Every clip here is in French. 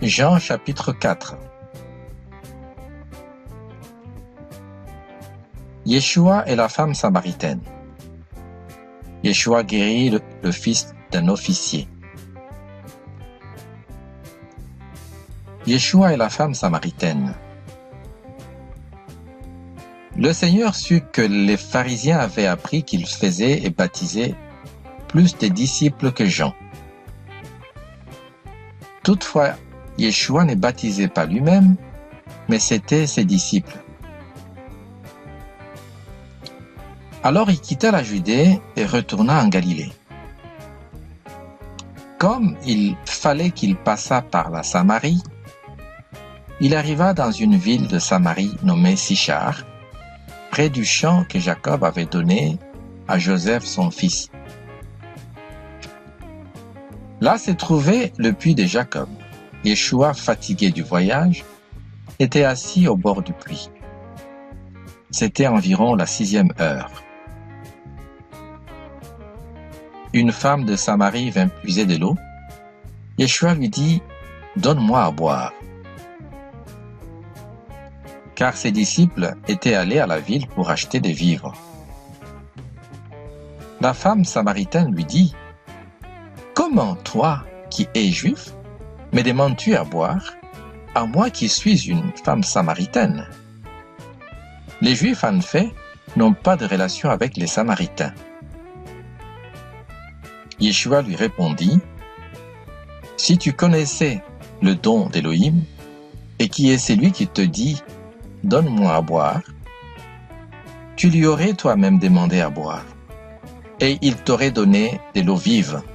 Jean chapitre 4. Yeshua et la femme samaritaine. Yeshua guérit le fils d'un officier. Yeshua et la femme samaritaine. Le Seigneur sut que les pharisiens avaient appris qu'il faisait et baptisait plus de disciples que Jean. Toutefois, Yeshua ne baptisait pas lui-même, mais c'étaient ses disciples. Alors il quitta la Judée et retourna en Galilée. Comme il fallait qu'il passât par la Samarie, il arriva dans une ville de Samarie nommée Sichar, près du champ que Jacob avait donné à Joseph son fils. Là se trouvait le puits de Jacob. Yeshua, fatigué du voyage, était assis au bord du puits. C'était environ la 6e heure. Une femme de Samarie vint puiser de l'eau. Yeshua lui dit « Donne-moi à boire ». Car ses disciples étaient allés à la ville pour acheter des vivres. La femme samaritaine lui dit « Comment toi, qui es juif, me demandes-tu à boire, à moi qui suis une femme samaritaine ?» Les Juifs, en fait, n'ont pas de relation avec les Samaritains. Yeshua lui répondit, « Si tu connaissais le don d'Élohim, et qui est celui qui te dit, « Donne-moi à boire », tu lui aurais toi-même demandé à boire, et il t'aurait donné de l'eau vive. «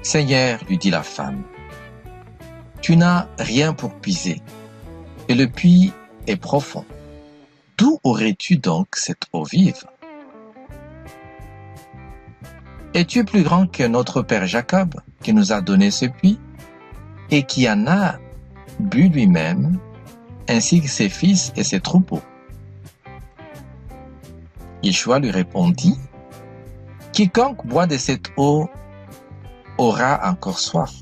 Seigneur, lui dit la femme, tu n'as rien pour puiser, et le puits est profond. D'où aurais-tu donc cette eau vive? Es-tu plus grand que notre père Jacob, qui nous a donné ce puits, et qui en a bu lui-même, ainsi que ses fils et ses troupeaux? » Yeshua lui répondit, « Quiconque boit de cette eau aura encore soif.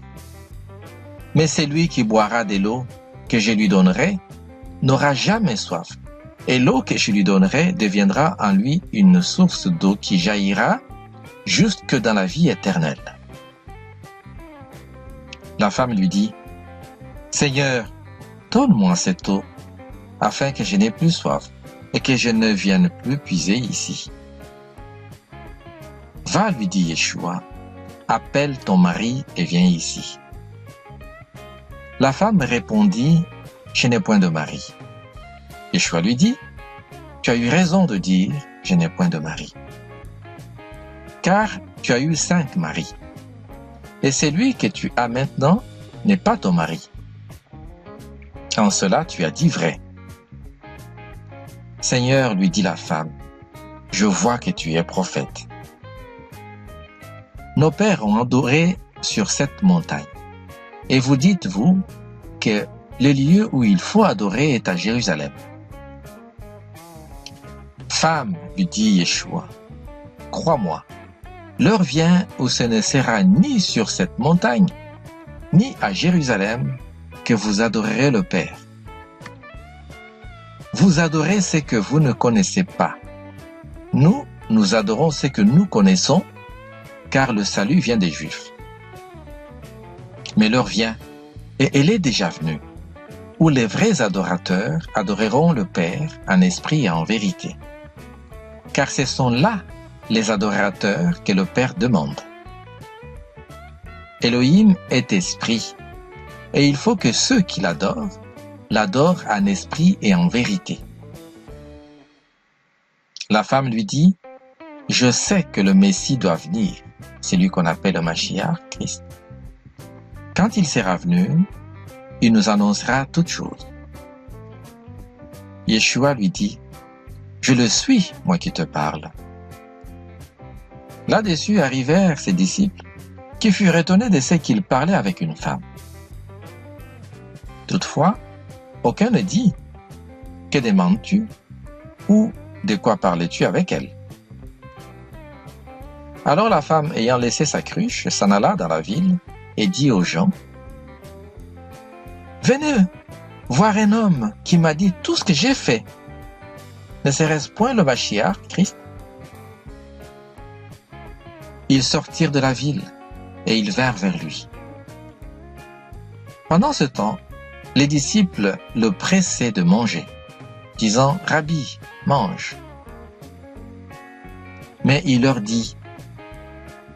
Mais celui qui boira de l'eau que je lui donnerai n'aura jamais soif, et l'eau que je lui donnerai deviendra en lui une source d'eau qui jaillira jusque dans la vie éternelle. » La femme lui dit, « Seigneur, donne-moi cette eau, afin que je n'ai plus soif et que je ne vienne plus puiser ici. » « Va, lui dit Yeshua, appelle ton mari et viens ici. » La femme répondit, « Je n'ai point de mari. » Yeshua lui dit, « Tu as eu raison de dire, je n'ai point de mari. Car tu as eu 5 maris, et celui que tu as maintenant n'est pas ton mari. En cela tu as dit vrai. » « Seigneur, lui dit la femme, je vois que tu es prophète. Nos pères ont adoré sur cette montagne, et vous dites-vous que le lieu où il faut adorer est à Jérusalem. Femme, lui dit Yeshua, crois-moi, l'heure vient où ce ne sera ni sur cette montagne, ni à Jérusalem que vous adorerez le Père. Vous adorez ce que vous ne connaissez pas. Nous adorons ce que nous connaissons, car le salut vient des Juifs. Mais l'heure vient, et elle est déjà venue, où les vrais adorateurs adoreront le Père en esprit et en vérité. Car ce sont là les adorateurs que le Père demande. Elohim est esprit, et il faut que ceux qui l'adorent en esprit et en vérité. La femme lui dit, « Je sais que le Messie doit venir, celui qu'on appelle le Mashiach, Christ. Quand il sera venu, il nous annoncera toutes choses. » Yeshua lui dit, « Je le suis, moi qui te parle. » Là-dessus arrivèrent ses disciples, qui furent étonnés de ce qu'il parlait avec une femme. Toutefois, aucun ne dit, « Que demandes-tu » ou « De quoi parles-tu avec elle » Alors la femme, ayant laissé sa cruche, s'en alla dans la ville et dit aux gens, « Venez voir un homme qui m'a dit tout ce que j'ai fait. Ne serait-ce point le Mashiach, Christ ?» Ils sortirent de la ville et ils vinrent vers lui. Pendant ce temps, les disciples le pressaient de manger, disant, « Rabbi, mange. » Mais il leur dit,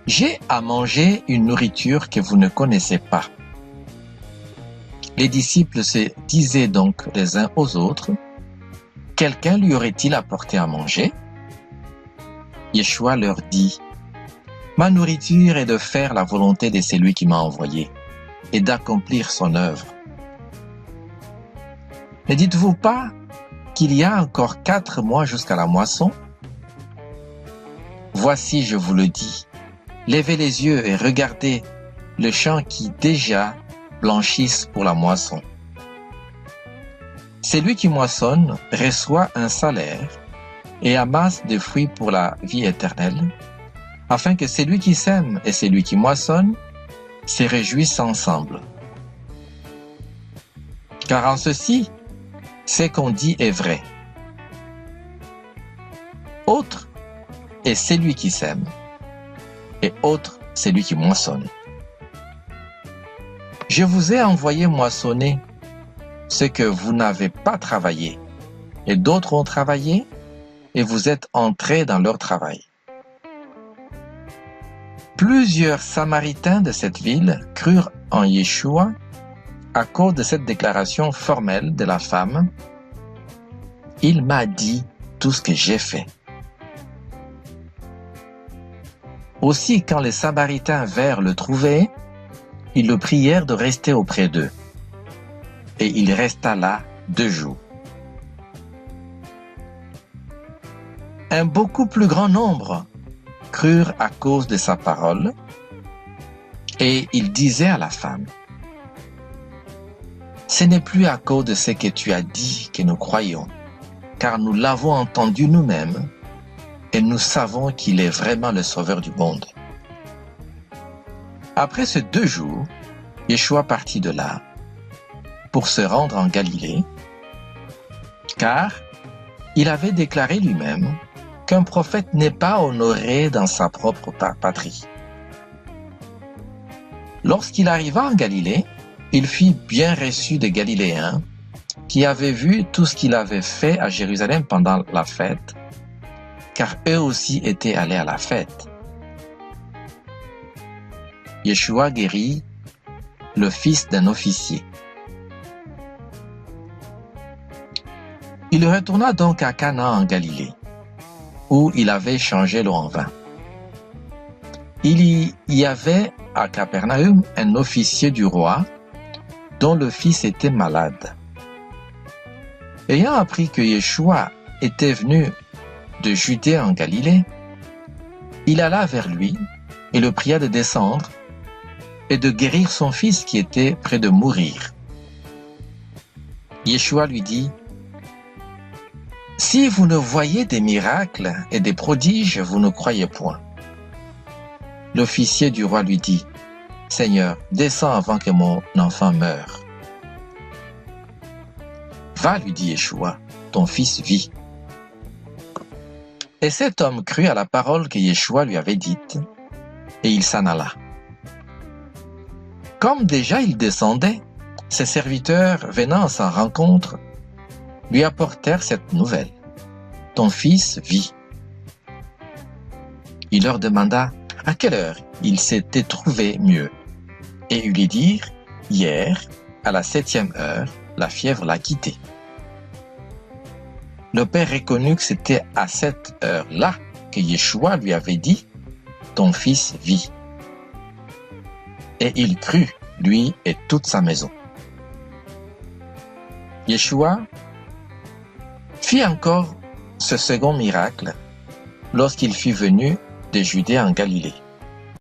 « J'ai à manger une nourriture que vous ne connaissez pas. » Les disciples se disaient donc les uns aux autres, « Quelqu'un lui aurait-il apporté à manger ?» Yeshua leur dit, « Ma nourriture est de faire la volonté de celui qui m'a envoyé et d'accomplir son œuvre. Ne dites-vous pas qu'il y a encore 4 mois jusqu'à la moisson? Voici, je vous le dis, levez les yeux et regardez le champ qui déjà blanchissent pour la moisson. Celui qui moissonne reçoit un salaire et amasse des fruits pour la vie éternelle, afin que celui qui sème et celui qui moissonne se réjouissent ensemble. Car en ceci, ce qu'on dit est vrai. Autre est celui qui sème, et autre celui qui moissonne. Je vous ai envoyé moissonner ce que vous n'avez pas travaillé, et d'autres ont travaillé, et vous êtes entrés dans leur travail. Plusieurs Samaritains de cette ville crurent en Yeshua à cause de cette déclaration formelle de la femme. Il m'a dit tout ce que j'ai fait. Aussi, quand les Samaritains vinrent le trouver, ils le prièrent de rester auprès d'eux. Et il resta là 2 jours. Un beaucoup plus grand nombre crurent à cause de sa parole, et il disait à la femme, « Ce n'est plus à cause de ce que tu as dit que nous croyons, car nous l'avons entendu nous-mêmes, et nous savons qu'il est vraiment le Sauveur du monde. » Après ces 2 jours, Yeshua partit de là pour se rendre en Galilée, car il avait déclaré lui-même qu'un prophète n'est pas honoré dans sa propre patrie. Lorsqu'il arriva en Galilée, il fut bien reçu des Galiléens qui avaient vu tout ce qu'il avait fait à Jérusalem pendant la fête, car eux aussi étaient allés à la fête. Yeshua guérit le fils d'un officier. Il retourna donc à Cana en Galilée, où il avait changé l'eau en vin. Il y avait à Capernaum un officier du roi dont le fils était malade. Ayant appris que Yeshua était venu de Judée en Galilée, il alla vers lui et le pria de descendre et de guérir son fils qui était près de mourir. Yeshua lui dit, « Si vous ne voyez des miracles et des prodiges, vous ne croyez point. » L'officier du roi lui dit, « Seigneur, descends avant que mon enfant meure. » « Va, lui dit Yeshua, ton fils vit. » Et cet homme crut à la parole que Yeshua lui avait dite, et il s'en alla. Comme déjà il descendait, ses serviteurs, venant à sa rencontre, lui apportèrent cette nouvelle. « Ton fils vit. » Il leur demanda à quelle heure il s'était trouvé mieux. Et ils lui dirent, « Hier, à la 7e heure, la fièvre l'a quitté. » Le père reconnut que c'était à cette heure-là que Yeshua lui avait dit, « Ton fils vit. » Et il crut, lui et toute sa maison. Yeshua fit encore ce second miracle lorsqu'il fut venu de Judée en Galilée.